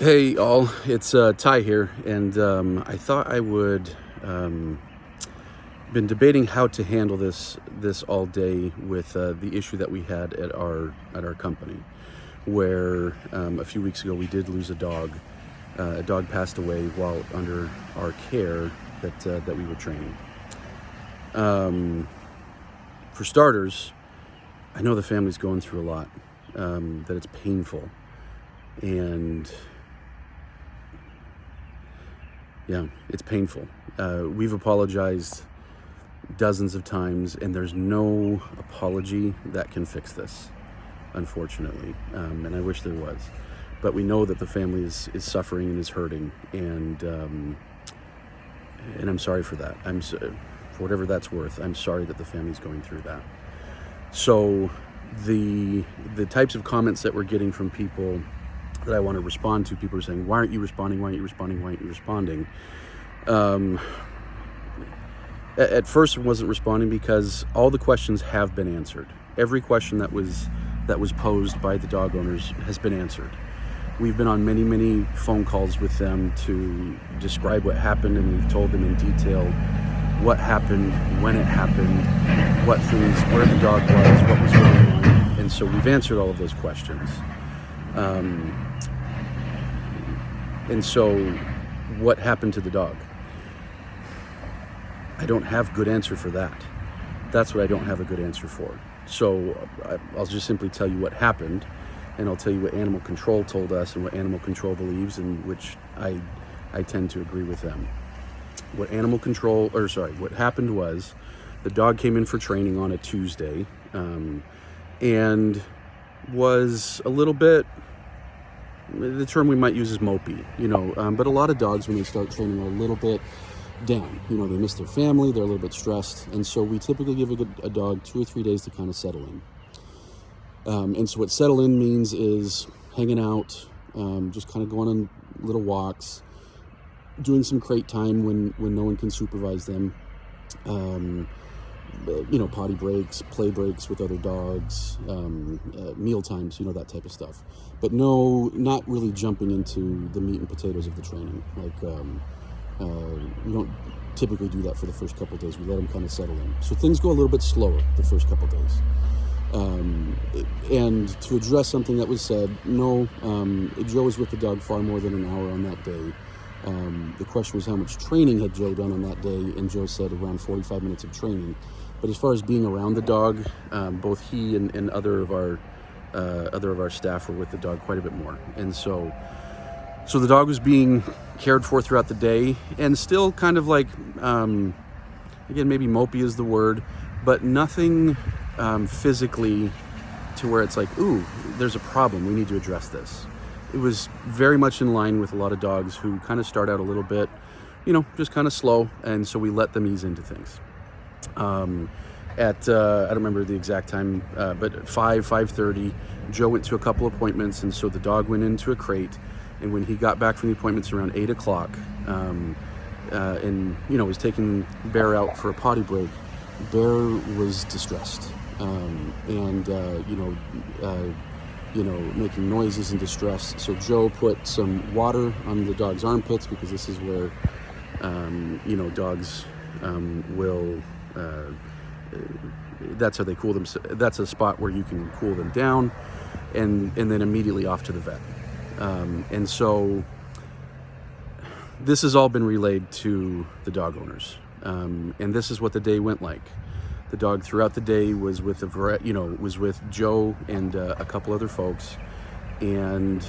Hey all, it's Ty here, and I thought I would been debating how to handle this all day with the issue that we had at our company, where a few weeks ago we did lose a dog. A dog passed away while under our care that we were training. For starters, I know the family's going through a lot, that it's painful, and yeah, it's painful. We've apologized dozens of times, and there's no apology that can fix this, unfortunately. And I wish there was. But we know that the family is suffering and is hurting, and I'm sorry for that. For whatever that's worth, I'm sorry that the family's going through that. So the types of comments that we're getting from people that I want to respond to, people are saying, why aren't you responding? Why aren't you responding? Why aren't you responding? At first I wasn't responding because all the questions have been answered. Every question that was posed by the dog owners has been answered. We've been on many phone calls with them to describe what happened, and we've told them in detail what happened, when it happened, what things, where the dog was, what was going on. And so we've answered all of those questions. And so what happened to the dog? I don't have a good answer for that. That's what I don't have a good answer for. So I'll just simply tell you what happened, and I'll tell you what animal control told us and what animal control believes, and which I tend to agree with them. What happened was the dog came in for training on a Tuesday, and was a little bit, the term we might use is mopey, but a lot of dogs when they start training are a little bit down. They miss their family, they're a little bit stressed, and so we typically give a dog 2 or 3 days to kind of settle in. And so what settle in means is hanging out, just kind of going on little walks, doing some crate time when no one can supervise them, potty breaks, play breaks with other dogs, meal times, that type of stuff. But no, not really jumping into the meat and potatoes of the training. We don't typically do that for the first couple of days. We let them kind of settle in. So things go a little bit slower the first couple of days. And to address something that was said, no, Joe was with the dog far more than an hour on that day. The question was how much training had Joe done on that day, and Joe said around 45 minutes of training. But as far as being around the dog, both he and other of our staff were with the dog quite a bit more. And so the dog was being cared for throughout the day, and still kind of like, again, maybe mopey is the word, but nothing physically to where it's like, ooh, there's a problem, we need to address this. It was very much in line with a lot of dogs who kind of start out a little bit, just kind of slow, and so we let them ease into things. I don't remember the exact time, but at 5:30, Joe went to a couple appointments, and so the dog went into a crate. And when he got back from the appointments around 8 o'clock, and was taking Bear out for a potty break, Bear was distressed, making noises in distress. So Joe put some water on the dog's armpits, because this is where dogs will. That's how they cool them. That's a spot where you can cool them down, and then immediately off to the vet. And so this has all been relayed to the dog owners, and this is what the day went like. The dog throughout the day was with Joe and a couple other folks, and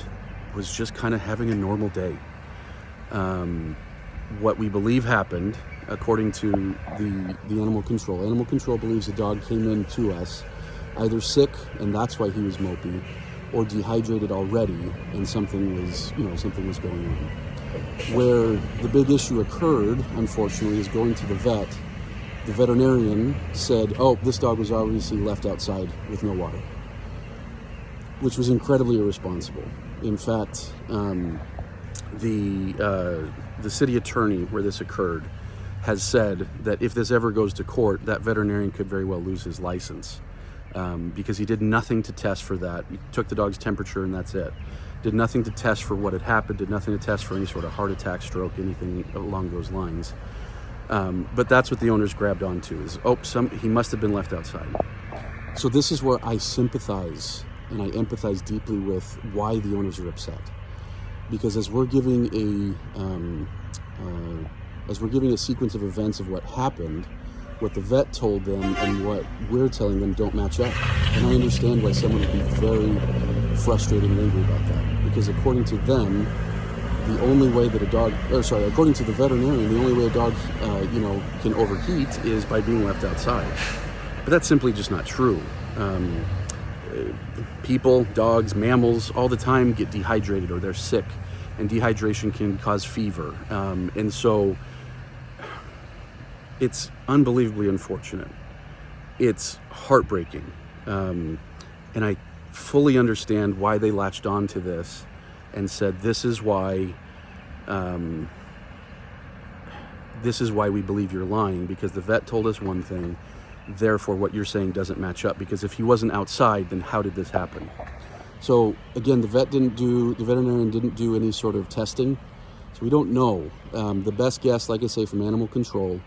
was just kind of having a normal day. What we believe happened, according to the animal control believes the dog came in to us either sick, and that's why he was mopey, or dehydrated already, and something was going on. Where the big issue occurred, unfortunately, is going to the vet. The veterinarian said, oh, this dog was obviously left outside with no water, which was incredibly irresponsible. In fact, the city attorney where this occurred has said that if this ever goes to court, that veterinarian could very well lose his license, because he did nothing to test for that. He took the dog's temperature and that's it. did nothing to test for what had happened, did nothing to test for any sort of heart attack, stroke, anything along those lines. But that's what the owners grabbed onto is, he must have been left outside. So this is where I sympathize and I empathize deeply with why the owners are upset. Because as we're giving a sequence of events of what happened, what the vet told them and what we're telling them don't match up. And I understand why someone would be very frustrated and angry about that. Because according to them, the only way that according to the veterinarian, the only way a dog, can overheat is by being left outside. But that's simply just not true. People, dogs, mammals, all the time get dehydrated or they're sick, and dehydration can cause fever. And so it's unbelievably unfortunate. It's heartbreaking. And I fully understand why they latched on to this and said, this is why we believe you're lying, because the vet told us one thing, therefore what you're saying doesn't match up, because if he wasn't outside, then how did this happen? So again, the veterinarian didn't do any sort of testing, so we don't know. The best guess, like I say, from animal control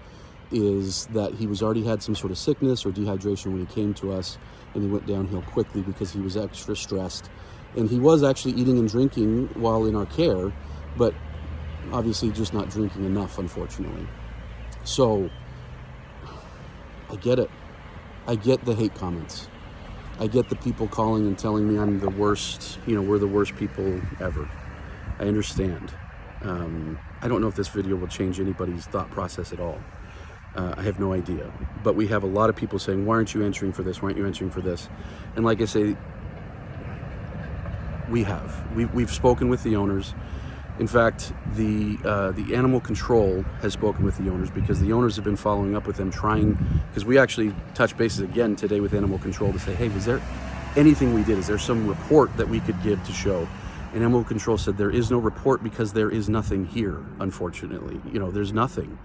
is that he already had some sort of sickness or dehydration when he came to us, and he went downhill quickly because he was extra stressed. And he was actually eating and drinking while in our care, but obviously just not drinking enough, unfortunately. So I get it. I get the hate comments. I get the people calling and telling me I'm the worst, we're the worst people ever. I understand. I don't know if this video will change anybody's thought process at all. I have no idea. But we have a lot of people saying, why aren't you answering for this? Why aren't you answering for this? And like I say, we've spoken with the owners. In fact, the animal control has spoken with the owners, because the owners have been following up with them, because we actually touched bases again today with animal control to say, hey, was there anything we did? Is there some report that we could give to show? And animal control said there is no report because there is nothing here, unfortunately. There's nothing.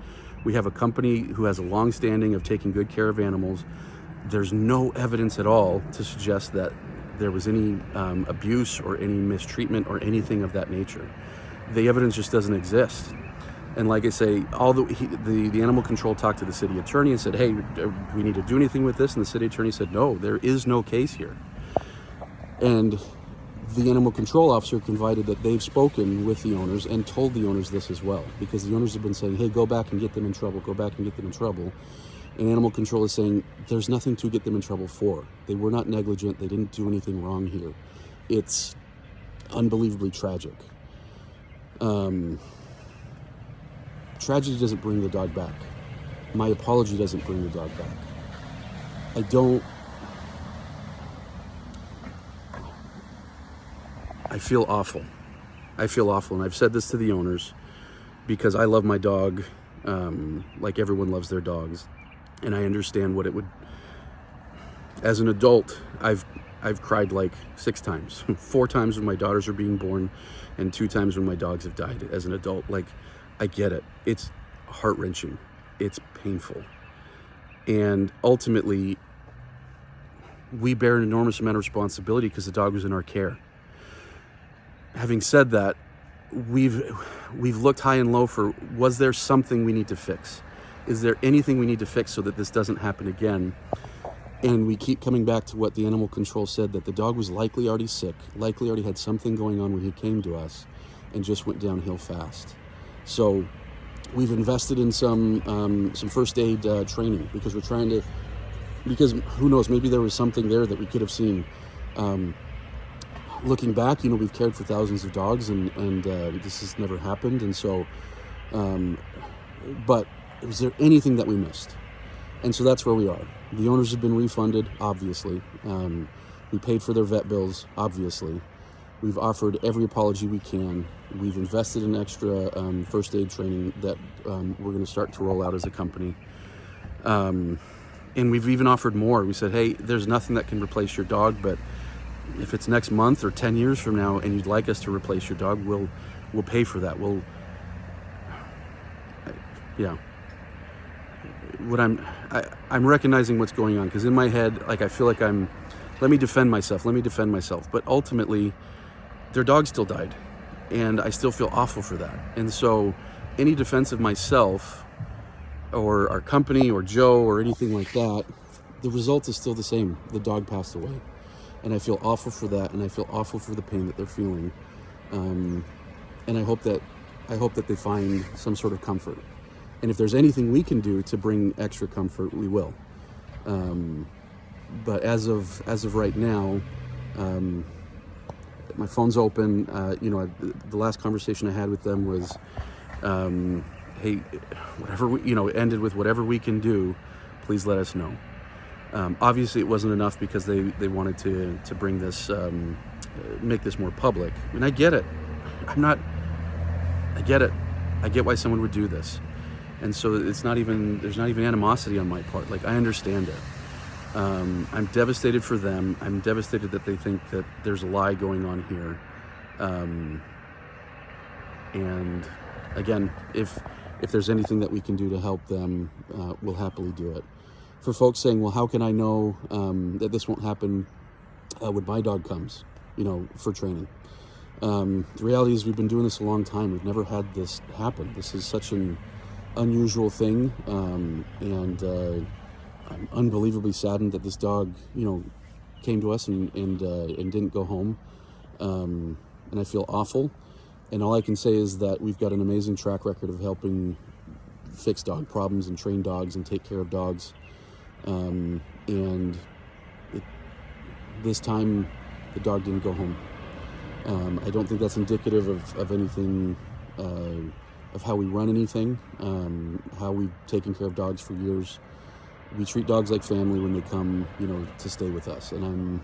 We have a company who has a long standing of taking good care of animals. There's no evidence at all to suggest that there was any abuse or any mistreatment or anything of that nature. The evidence just doesn't exist. And like I say, the animal control talked to the city attorney and said, hey, do we need to do anything with this? And the city attorney said, no, there is no case here. And the animal control officer confided that they've spoken with the owners and told the owners this as well, because the owners have been saying, hey, go back and get them in trouble, go back and get them in trouble. And animal control is saying there's nothing to get them in trouble for. They were not negligent. They didn't do anything wrong here. It's unbelievably tragic. Tragedy doesn't bring the dog back. My apology doesn't bring the dog back. I feel awful. And I've said this to the owners because I love my dog like everyone loves their dogs. And I understand what it would... As an adult, I've cried like 6 times. 4 times when my daughters are being born, and 2 times when my dogs have died as an adult. Like, I get it. It's heart-wrenching. It's painful. And ultimately, we bear an enormous amount of responsibility because the dog was in our care. Having said that, we've looked high and low for, was there something we need to fix? Is there anything we need to fix so that this doesn't happen again? And we keep coming back to what the animal control said, that the dog was likely already sick, likely already had something going on when he came to us, and just went downhill fast. So we've invested in some first aid training, because because who knows, maybe there was something there that we could have seen. Looking back, we've cared for thousands of dogs, and this has never happened. And so, but was there anything that we missed? And so that's where we are. The owners have been refunded, obviously. We paid for their vet bills, obviously. We've offered every apology we can. We've invested in extra first aid training that we're going to start to roll out as a company. And we've even offered more. We said, hey, there's nothing that can replace your dog, but if it's next month or 10 years from now and you'd like us to replace your dog, we'll pay for that. Yeah. I'm recognizing what's going on, because in my head, like, I feel like let me defend myself. But ultimately, their dog still died, and I still feel awful for that. And so any defense of myself or our company or Joe or anything like that, the result is still the same. The dog passed away, and I feel awful for that, and I feel awful for the pain that they're feeling. And I hope that they find some sort of comfort. And if there's anything we can do to bring extra comfort, we will. But as of right now, my phone's open. The last conversation I had with them was, hey, whatever it ended with whatever we can do, please let us know. Obviously, it wasn't enough because they wanted to bring this, make this more public. And I get it. I get it. I get why someone would do this. And so there's not even animosity on my part. Like, I understand it. I'm devastated for them. I'm devastated that they think that there's a lie going on here. And again, if there's anything that we can do to help them, we'll happily do it. For folks saying, well, how can I know that this won't happen when my dog comes, for training? The reality is we've been doing this a long time. We've never had this happen. This is such an unusual thing, and I'm unbelievably saddened that this dog, came to us and didn't go home, and I feel awful. And all I can say is that we've got an amazing track record of helping fix dog problems and train dogs and take care of dogs, this time the dog didn't go home. I don't think that's indicative of anything, of how we run anything, how we've taken care of dogs for years. We treat dogs like family when they come, to stay with us. And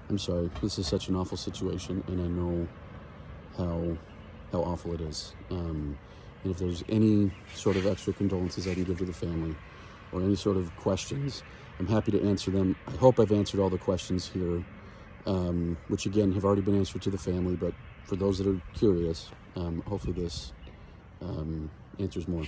I'm sorry. This is such an awful situation, and I know how awful it is. And if there's any sort of extra condolences I can give to the family, or any sort of questions, I'm happy to answer them. I hope I've answered all the questions here, which again have already been answered to the family. But for those that are curious, hopefully this answers more.